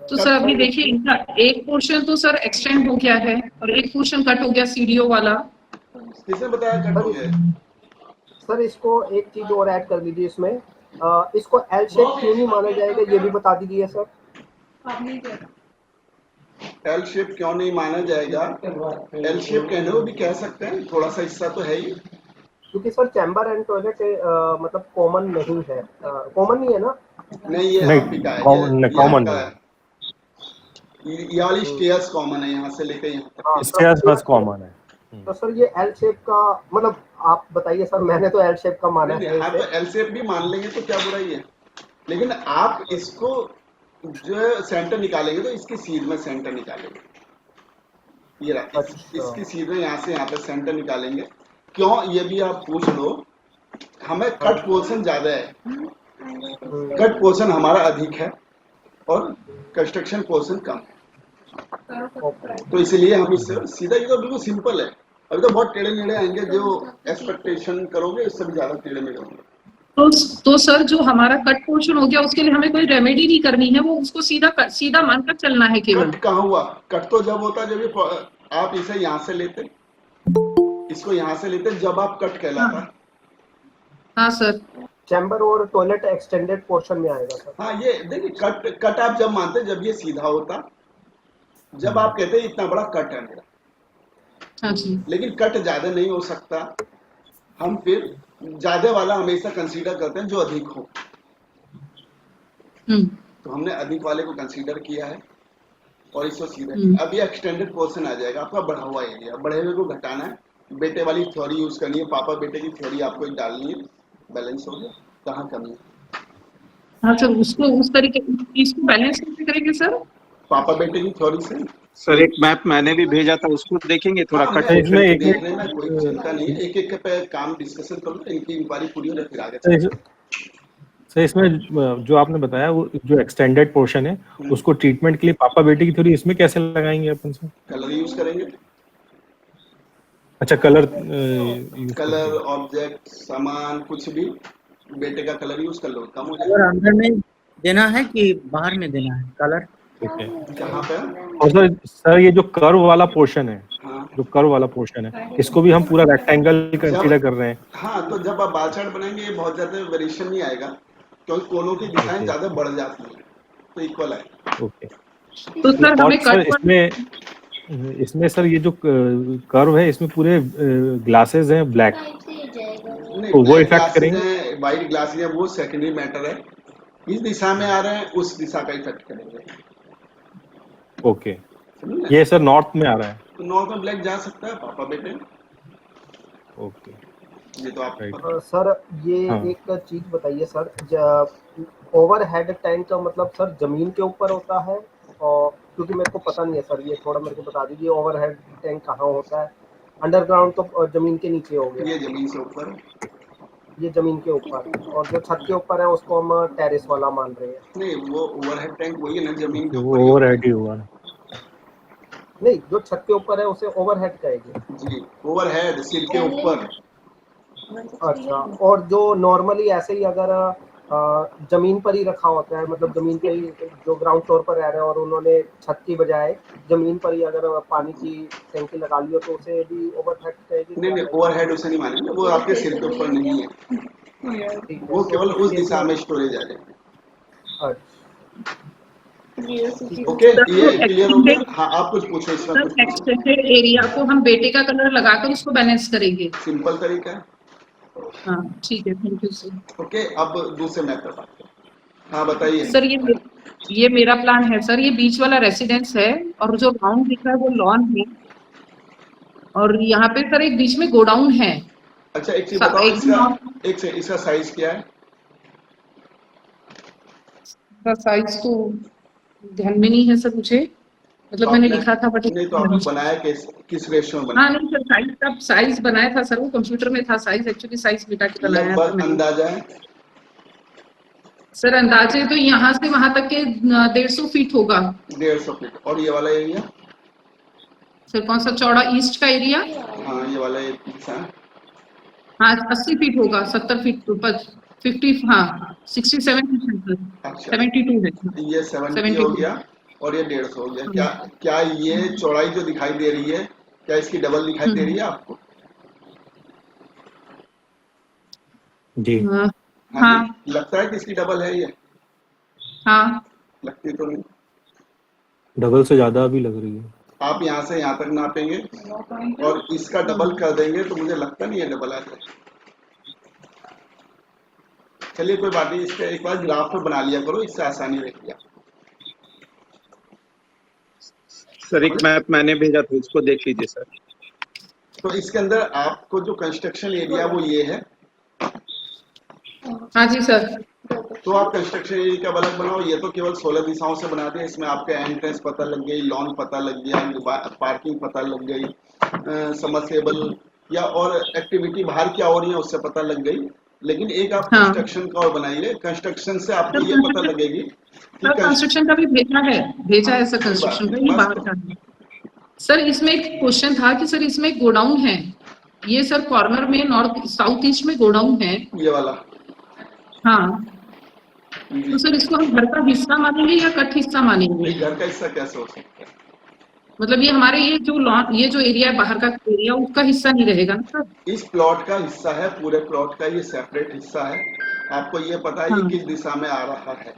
तो सर अभी देखिए इनका एक पोर्शन तो सर एक्सटेंड हो गया है और एक पोर्शन कट हो गया सीडीओ वाला। किसने बताया कट हो गया? सर इसको एक चीज और ऐड कर दीजिए इसमें, इसको एल शेप क्यों नहीं माना जाएगा ये भी बता दीजिए सर। एल शेप क्यों नहीं माना जाएगा? एल शेप कहने को भी कह सकते हैं, थोड़ा सा हिस्सा तो है ही, क्योंकि सर चैम्बर एंड टॉयलेट मतलब कॉमन नहीं है, कॉमन नहीं है ना? नहीं, ये नहीं, आप ही का है, कॉमन आपका है। ये वाली स्टेयर्स कॉमन है, यहाँ से लेकर यहाँ तक। स्टेयर्स बस कॉमन है। तो सर ये एल शेप का मतलब आप बताइए सर, मैंने तो एल शेप का माना है। आप एल शेप भी मान लेंगे तो क्या बुराई है, लेकिन आप इसको जो है सेंटर निकालेंगे तो इसकी सीध में सेंटर निकालेंगे। ये रहा, इसकी सीध में यहाँ से यहाँ पे सेंटर निकालेंगे। क्यों, ये भी आप पूछ लो। हमें कट पोर्शन ज्यादा है, कट पोर्शन हमारा अधिक है और कंस्ट्रक्शन पोर्शन कम है, तो इसलिए हम इससे सीधा, ये तो बिल्कुल सिंपल है। अभी तो बहुत टेढ़े मेढ़े आएंगे, जो एक्सपेक्टेशन करोगे इससे भी ज्यादा टेढ़े मेढ़े होंगे। तो सर जो हमारा कट पोर्शन हो गया उसके लिए हमें कोई रेमेडी नहीं करनी है, वो उसको सीधा मानकर चलना है केवल। कट कहाँ हुआ? कट तो जब होता जब आप इसे यहाँ से लेते, इसको यहाँ से लेते, जब आप कट कहलाता। हाँ सर, चैम्बर और टॉयलेट एक्सटेंडेड पोर्शन में आएगा सर। हाँ, ये देखिए कट आप जब मानते जब ये सीधा होता, जब आप कहते इतना बड़ा कट है मेरा। हाँ जी। लेकिन कट ज्यादा नहीं हो सकता, हम फिर ज्यादा वाला हमेशा कंसीडर करते हैं जो अधिक हो। तो हमने अधिक वाले को कंसीडर किया है और इसको सीधा। अब ये एक्सटेंडेड पोर्शन आ जाएगा, आपका बढ़ा हुआ एरिया। बढ़े हुए को घटाना है, बेटे वाली थ्योरी यूज करनी है, पापा बेटे की थ्योरी आपको डालनी है, बैलेंस हो गया। कहाँ कमी है? हाँ सर, उसको उस तरीके इसको बैलेंस कैसे करेंगे सर? पापा बेटे की थ्योरी से। सर एक मैप मैंने भी भेजा था, उसको देखेंगे थोड़ा। हाँ, कट इसमें एक देखने में कोई चिंता नहीं है, एक पे काम डिस्कशन करो, इनकी इंक्वायरी पूरी हो जाए फिर आगे। सर इसमें जो आपने बताया वो जो एक्सटेंडेड पोर्शन है उसको ट्रीटमेंट के लिए पापा बेटे की थ्योरी इसमें कैसे लगाएंगे अपन सर? कलर यूज करेंगे। अच्छा, कलर ऑब्जेक्ट सामान कुछ भी बेटे का कलर यूज कर लो, कम हो जाएगा। अंदर में देना है कि बाहर में देना है कलर? ठीक है। कहाँ पे? और सर ये जो कर्व वाला पोर्शन है, हाँ, जो कर्व वाला पोर्शन है, इसको भी हम पूरा रेक्टेंगल कंसीडर कर रहे हैं। हाँ, तो जब आप बार चार्ट बनाएंगे ये बहुत ज्यादा वेरिएशन नहीं आएगा, क्योंकि कोनों की दिशाएं ज्यादा बढ़ जाती है, तो इक्वल है। ओके। तो सर हमें कट इसमें सर ये जो कर्व है इसमें पूरे ग्लासेस हैं ब्लैक, तो वो इफेक्ट करेंगे। व्हाइट ग्लासेस है वो सेकेंडरी मैटर है, इस दिशा में आ रहे हैं उस दिशा का इफेक्ट करेंगे। ओके, ये सर नॉर्थ में आ रहा है, तो नॉर्थ में ब्लैक जा सकता है पापा बेटे। ओके, ये तो आप सर ये एक चीज बताइए सर, ओवरहेड टैंक का मतलब सर जमीन के ऊपर होता है? और क्योंकि मेरे को पता नहीं है सर, ये थोड़ा मेरे को बता दीजिए ओवरहेड टैंक कहाँ होता है? अंडरग्राउंड तो जमीन के नीचे हो गया, ये जमीन से ऊपर, ये जमीन के ऊपर, और जो छत के ऊपर है उसको हम टेरेस वाला मान रहे हैं। नहीं, वो ओवरहेड टैंक वही है ना, जमीन के ऊपर ओवरहेड ही हुआ ना। नहीं, जो छत के ऊपर है उसे ओवरहेड कहेंगे जी, ओवरहेड सिर के ऊपर। अच्छा, और जो नॉर्मली ऐसे ही अगर जमीन पर ही रखा होता है, मतलब जमीन पे ही जो ग्राउंड फ्लोर पर रह रहे हैं और उन्होंने छत की बजाय जमीन पर ही अगर पानी की टंकी लगा ली हो तो उसे भी ओवरहेड कहेगी? नहीं, ओवरहेड उसे नहीं मानेंगे, वो आपके सिर के ऊपर नहीं है, वो केवल उस दिशा में स्टोरेज आ जाएगी। ओके, ये क्लियर हो गया? हाँ, आप कुछ पूछो इसमें। एक्सटेंडेड एरिया को हम बेटे का कलर लगाकर उसको बैलेंस करेंगे, सिंपल तरीका है। हाँ ठीक है, थैंक यू सर। ओके, अब दूसरे मैप पर बात करें। हाँ बताइए सर। ये मेरा प्लान है सर, ये बीच वाला रेसिडेंस है और जो राउंड दिख रहा है वो लॉन है, और यहाँ पे सर एक बीच में गोडाउन है। अच्छा, एक चीज बताओ, इसका साइज क्या है? साइज तो ध्यान में नहीं है सर मुझे, मतलब मैंने लिखा था बट नहीं, तो आपने बनाया किस रेशियो में बनाया? हाँ नहीं सर, साइज बनाया था सर, वो कंप्यूटर में था साइज, एक्चुअली साइज मिटा के बनाया था मैंने। अंदाजा है सर? अंदाजे तो यहाँ से वहां तक के 150 फीट होगा। 150 फीट। और ये वाला एरिया सर कौन सा चौड़ा? ईस्ट का एरिया? हाँ, ये वाला एरिया हाँ 80 फीट होगा, 70 फीट तो 50, हाँ 67 फीट, 72 है। ये 70 हो गया, और ये 150 हो गया। क्या क्या ये चौड़ाई जो दिखाई दे रही है, क्या इसकी डबल दिखाई दे रही है आपको? जी। हाँ हाँ हाँ जी, लगता है कि इसकी डबल है ये? हाँ लगती तो नहीं। डबल से ज्यादा भी लग रही है। आप यहाँ से यहाँ तक नापेंगे और इसका डबल कर देंगे तो मुझे लगता नहीं है डबल आ जाए। चलिए कोई बात नहीं, इसका एक बार ग्राफ पे बना लिया करो, इससे आसानी रहेगी आपको। सर एक मैप मैंने भेजा था, उसको देख लीजिए सर। तो इसके अंदर आपको जो कंस्ट्रक्शन एरिया वो ये है। हाँ जी सर। तो आप कंस्ट्रक्शन एरिया का अलग बनाओ, ये तो केवल 16 दिशाओं से बना दिया। इसमें आपका एंट्रेंस पता लग गई, लॉन पता लग गया, पार्किंग पता लग गई, समरसेबल या और एक्टिविटी बाहर क्या हो रही है उससे पता लग गई। लेकिन एक आप हाँ कंस्ट्रक्शन का और बनाइए, कंस्ट्रक्शन से आपको सर, ये पता लगेगी कि सर कंस्ट्रक्शन का भी भेजा है सर, कोई बात कंस्ट्रक्शन का नहीं, ये बस बाहर का है। सर इसमें एक क्वेश्चन था कि सर इसमें गोडाउन है, ये सर कॉर्नर में नॉर्थ साउथ ईस्ट में गोडाउन है। ये वाला हाँ जी। तो सर इसको हम घर का हिस्सा मानेंगे या कट हिस्सा मानेंगे? नहीं, घर का हिस्सा कैसे हो सकता है? मतलब ये हमारे ये जो लॉन, ये जो एरिया है बाहर का एरिया, उसका हिस्सा नहीं रहेगा ना सर? इस प्लॉट का हिस्सा है, पूरे प्लॉट का ये सेपरेट हिस्सा है। आपको ये पता है ये हाँ किस दिशा में आ रहा है,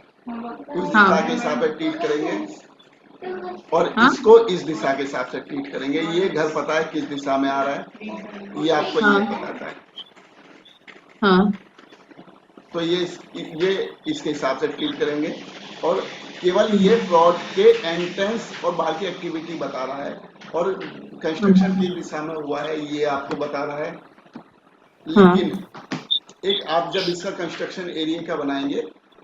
उस हाँ दिशा के हिसाब से ट्रीट करेंगे और हाँ इसको इस दिशा के हिसाब से ट्रीट करेंगे। ये घर पता है किस दिशा में आ रहा है, ये आपको ये हाँ बताता है। हाँ तो ये इसके हिसाब से ट्रीट करेंगे और केवल ये प्लॉट के एंट्रेंस और बाकी एक्टिविटी बता रहा है और कंस्ट्रक्शन किस दिशा में हुआ है ये आपको बता रहा है। लेकिन एक आप जब इसका कंस्ट्रक्शन एरिया का बनाएंगे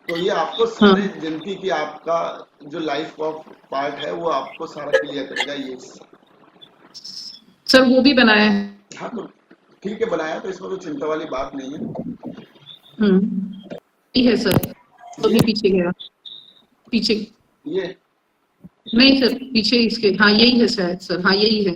तो ये आपको सारे जिंदगी की आपका जो लाइफ ऑफ पार्ट है वो आपको सारा क्लियर करेगा ये हिस्सा। सर वो भी बनाया है। हाँ तो ठीक है, बनाया तो इसमें कोई चिंता वाली बात नहीं है। ये है सर, तो भी पीछे गया, पीछे ये नहीं सर, पीछे इसके, हाँ यही है शायद सर, हाँ यही है।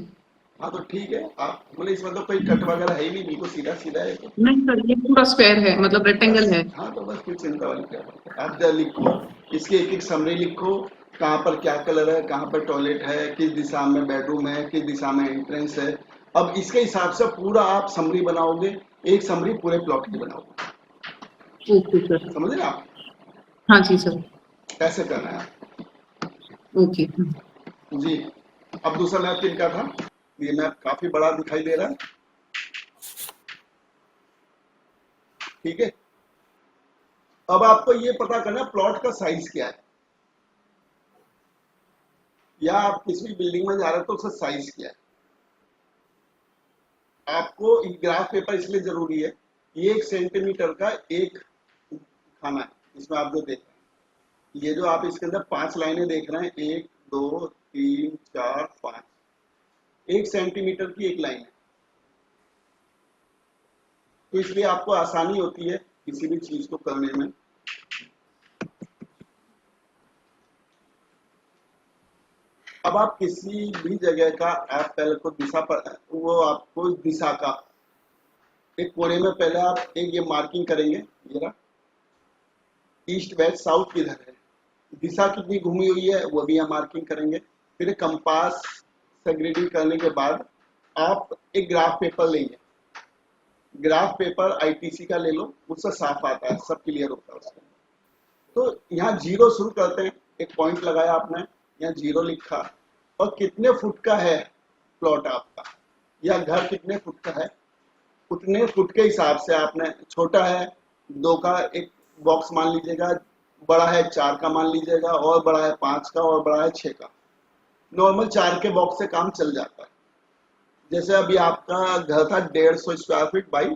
हाँ तो ठीक है, आप बोले इसमें तो कोई कट वगैरह है ही नहीं, बिल्कुल सीधा सीधा है तो। नहीं सर ये पूरा स्क्वायर है, मतलब रेक्टेंगल है। हाँ तो बस कोई चिंता वाली क्या बात है। आप जरा लिखो, इसकी एक एक समरी लिखो, कहाँ पर क्या कलर है, कहाँ पर टॉयलेट है, किस दिशा में बेडरूम है, किस दिशा में एंट्रेंस है। अब इसके हिसाब से पूरा आप समरी बनाओगे, एक समरी पूरे प्लॉट की बनाओगे। Okay sir. समझ रहे आप? हाँ जी सर। ऐसे करना है ओके जी। अब दूसरा मैप किनका था? ये मैप काफी बड़ा दिखाई दे रहा है, ठीक है। अब आपको ये पता करना प्लॉट का साइज क्या है, या आप किसी भी बिल्डिंग में जा रहे हो तो उसका साइज क्या है। आपको ग्राफ पेपर इसलिए जरूरी है, ये 1 सेंटीमीटर का एक खाना है। इसमें आप जो देख रहे हैं, ये जो आप इसके अंदर 5 लाइनें देख रहे हैं, 1 2 3 4 5, 1 सेंटीमीटर की एक लाइन है। तो इसलिए आपको आसानी होती है किसी भी चीज को करने में। अब आप किसी भी जगह का आप पहले को दिशा पर, वो आपको दिशा का एक कोने में पहले आप एक ये मार्किंग करेंगे, ये रहा ईस्ट वेस्ट साउथ किधर है, दिशा कितनी घूमी हुई है वो भी हम मार्किंग करेंगे। फिर कंपास से ग्रेडिंग करने के बाद आप एक ग्राफ पेपर लेंगे, ग्राफ पेपर आईटीसी का ले लो, उससे साफ आता है, सब क्लियर होता है उसका। तो यहाँ जीरो शुरू करते हैं, एक पॉइंट लगाया आपने, यहाँ जीरो लिखा और कितने फुट का है प्लॉट आपका या घर कितने फुट का है, उतने फुट के हिसाब से आपने, छोटा है 2 का एक बॉक्स मान लीजिएगा, बड़ा है 4 का मान लीजिएगा, और बड़ा है 5 का, और बड़ा है 6 का। नॉर्मल 4 के बॉक्स से काम चल जाता है। जैसे अभी आपका घर था 150 square feet by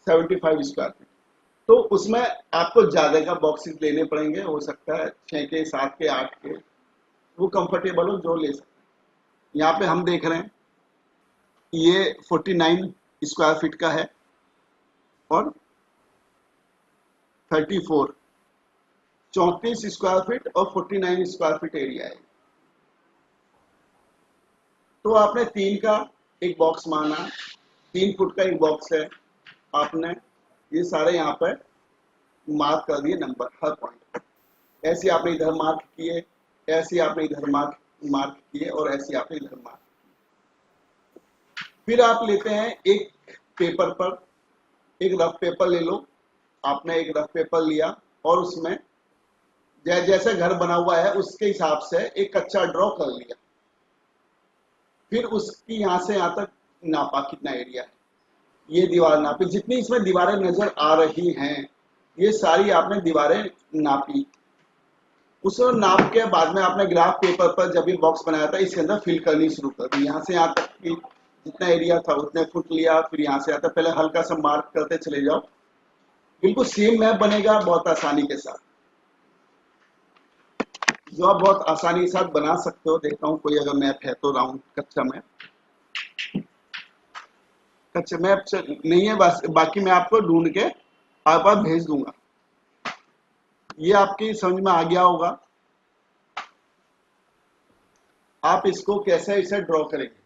75 square feet, तो उसमें आपको ज्यादा का बॉक्सेस लेने पड़ेंगे, हो सकता है 6 के 7 के 8 के, वो कंफर्टेबल हो जो ले सकते। यहाँ पे हम देख रहे हैं ये 49 स्क्वायर फीट का है और 34 स्क्वायर फीट और 49 स्क्वायर फीट एरिया है। तो आपने 3 का एक बॉक्स माना, 3 फुट का एक बॉक्स है, आपने ये सारे यहाँ पर मार्क कर दिए नंबर हर पॉइंट। ऐसे आपने इधर मार्क किए, ऐसे आपने इधर मार्क किए और ऐसे आपने इधर मार्क। फिर आप लेते हैं एक पेपर पर, एक रफ पेपर ले लो। आपने एक रफ पेपर लिया और उसमें जैसे घर बना हुआ है उसके हिसाब से एक कच्चा ड्रॉ कर लिया। फिर उसकी यहां से यहां तक नापा कितना एरिया है, ये दीवार नापी। जितनी इसमें दीवारें नजर आ रही हैं ये सारी आपने दीवारें नापी। उसको नाप के बाद में आपने ग्राफ पेपर पर जब ये बॉक्स बनाया था इसके अंदर फिल करनी शुरू कर दी। यहाँ से यहाँ तक की जितना एरिया था उतने फुट लिया। फिर यहाँ से आता पहले हल्का सा मार्क करते चले जाओ, बिल्कुल सेम मैप बनेगा बहुत आसानी के साथ, जो आप बहुत आसानी के साथ बना सकते हो। देखता हूँ कोई अगर मैप है तो राउंड कच्चा मैप नहीं है, बस बाकी मैं आपको ढूंढ के आप पास भेज दूंगा। ये आपकी समझ में आ गया होगा। आप इसको कैसे इसे ड्रॉ करेंगे।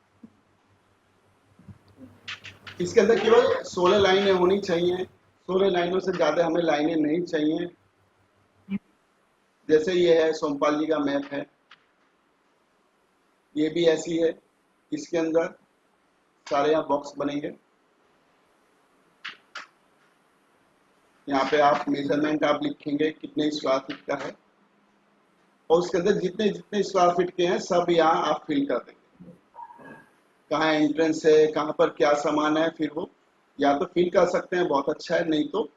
इसके अंदर केवल 16 लाइनें होनी चाहिए, 16 लाइनों से ज्यादा हमें लाइनें नहीं चाहिए। जैसे ये है सोमपाल जी का मैप है, ये भी ऐसी है। इसके अंदर सारे यहाँ बॉक्स बनेंगे। यहाँ पे आप मेजरमेंट आप लिखेंगे कितने स्क्वायर फीट का है और उसके अंदर जितने जितने स्क्वायर फीट के हैं सब यहाँ आप फिल कर देंगे। कहाँ एंट्रेंस है, कहाँ पर क्या सामान है, फिर वो या तो फिल कर सकते हैं, बहुत अच्छा है, नहीं तो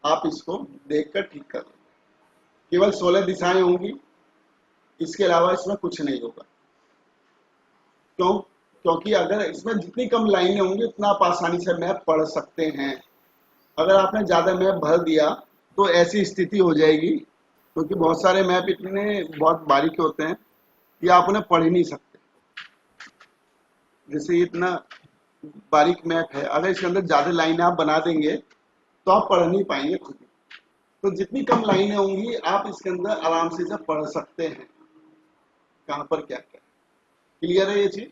आप इसको देखकर ठीक कर लेंगे। केवल 16 दिशाएं होंगी, इसके अलावा इसमें कुछ नहीं होगा। क्योंकि अगर इसमें जितनी कम लाइनें होंगी उतना आप आसानी से मैप पढ़ सकते हैं। अगर आपने ज्यादा मैप भर दिया तो ऐसी स्थिति हो जाएगी, क्योंकि बहुत सारे मैप इतने बहुत बारीक होते हैं कि आप उन्हें पढ़ ही नहीं सकते। जैसे इतना बारीक मैप है, अगर इसके अंदर ज्यादा लाइनें आप बना देंगे तो आप पढ़ नहीं पाएंगे खुद ही। तो जितनी कम लाइनें होंगी आप इसके अंदर आराम से इसे पढ़ सकते हैं, कहाँ पर क्या क्या। क्लियर है ये चीज।